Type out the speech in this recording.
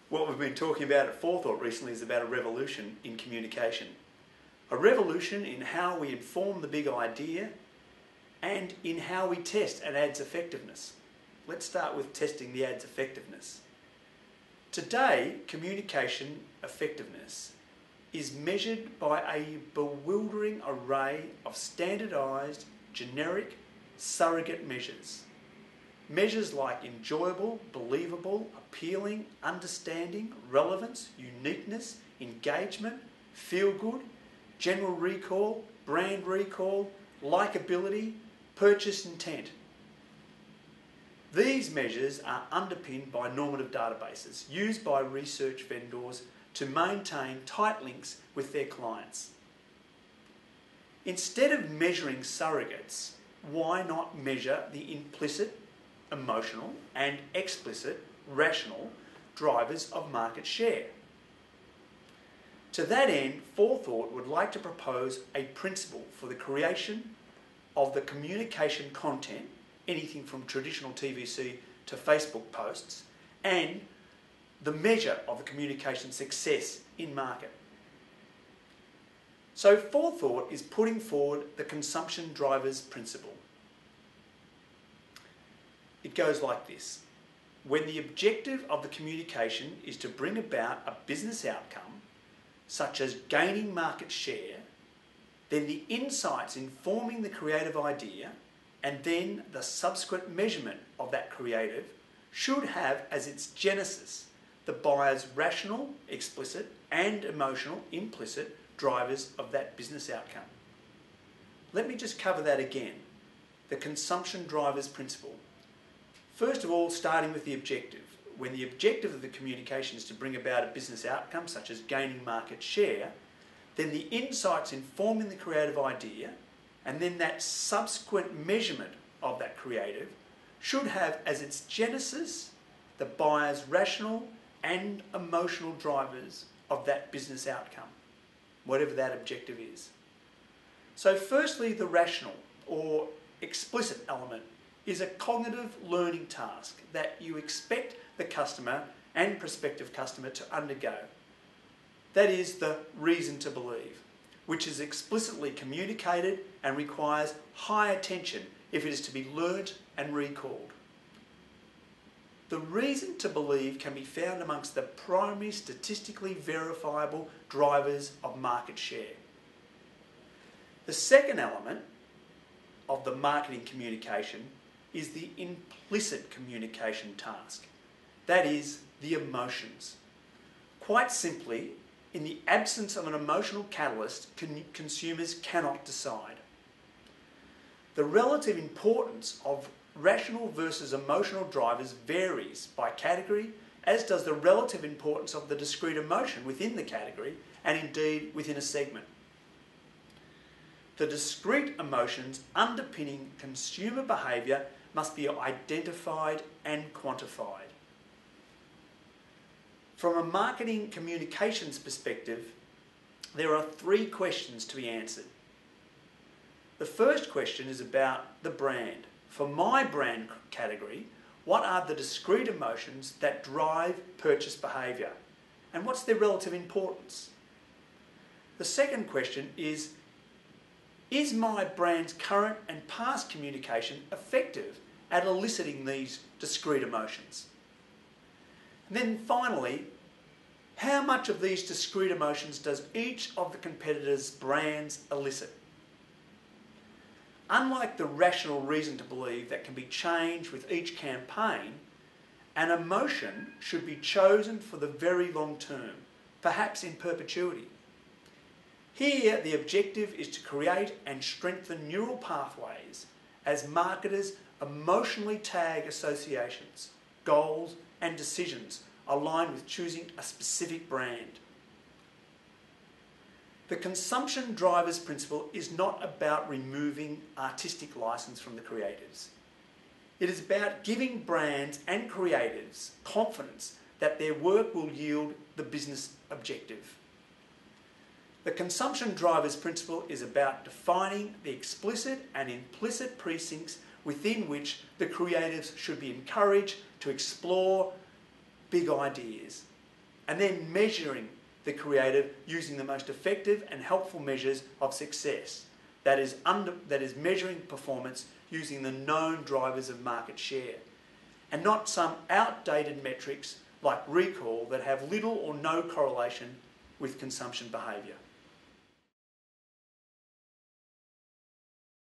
What we've been talking about at Forethought recently is about a revolution in communication. A revolution in how we inform the big idea and in how we test an ad's effectiveness. Let's start with testing the ad's effectiveness. Today, communication effectiveness is measured by a bewildering array of standardised, generic, surrogate measures. Measures like enjoyable, believable, appealing, understanding, relevance, uniqueness, engagement, feel good, general recall, brand recall, likability, purchase intent. These measures are underpinned by normative databases used by research vendors to maintain tight links with their clients. Instead of measuring surrogates, why not measure the implicit, emotional and explicit, rational drivers of market share? To that end, Forethought would like to propose a principle for the creation of the communication content, anything from traditional TVC to Facebook posts, and the measure of the communication success in market. So Forethought is putting forward the consumption drivers principle. It goes like this. When the objective of the communication is to bring about a business outcome, such as gaining market share, then the insights informing the creative idea and then the subsequent measurement of that creative should have as its genesis the buyer's rational, explicit and emotional, implicit drivers of that business outcome. Let me just cover that again. The consumption drivers principle. First of all, starting with the objective. When the objective of the communication is to bring about a business outcome, such as gaining market share, then the insights informing the creative idea and then that subsequent measurement of that creative should have as its genesis the buyer's rational and emotional drivers of that business outcome, whatever that objective is. So firstly, the rational or explicit element is a cognitive learning task that you expect the customer and prospective customer to undergo. That is the reason to believe, which is explicitly communicated and requires high attention if it is to be learnt and recalled. The reason to believe can be found amongst the primary statistically verifiable drivers of market share. The second element of the marketing communication is the implicit communication task. That is, the emotions. Quite simply, in the absence of an emotional catalyst, consumers cannot decide. The relative importance of rational versus emotional drivers varies by category, as does the relative importance of the discrete emotion within the category and indeed within a segment. The discrete emotions underpinning consumer behaviour must be identified and quantified. From a marketing communications perspective, there are 3 questions to be answered. The first question is about the brand. For my brand category, what are the discrete emotions that drive purchase behaviour? And what's their relative importance? The second question is my brand's current and past communication effective at eliciting these discrete emotions? And then finally, how much of these discrete emotions does each of the competitors' brands elicit? Unlike the rational reason to believe that can be changed with each campaign, an emotion should be chosen for the very long term, perhaps in perpetuity. Here, the objective is to create and strengthen neural pathways as marketers emotionally tag associations, goals and decisions aligned with choosing a specific brand. The consumption drivers principle is not about removing artistic license from the creatives. It is about giving brands and creatives confidence that their work will yield the business objective. The consumption drivers principle is about defining the explicit and implicit precincts within which the creatives should be encouraged to explore big ideas. and then measuring the creative using the most effective and helpful measures of success. That is measuring performance using the known drivers of market share, and not some outdated metrics like recall that have little or no correlation with consumption behaviour.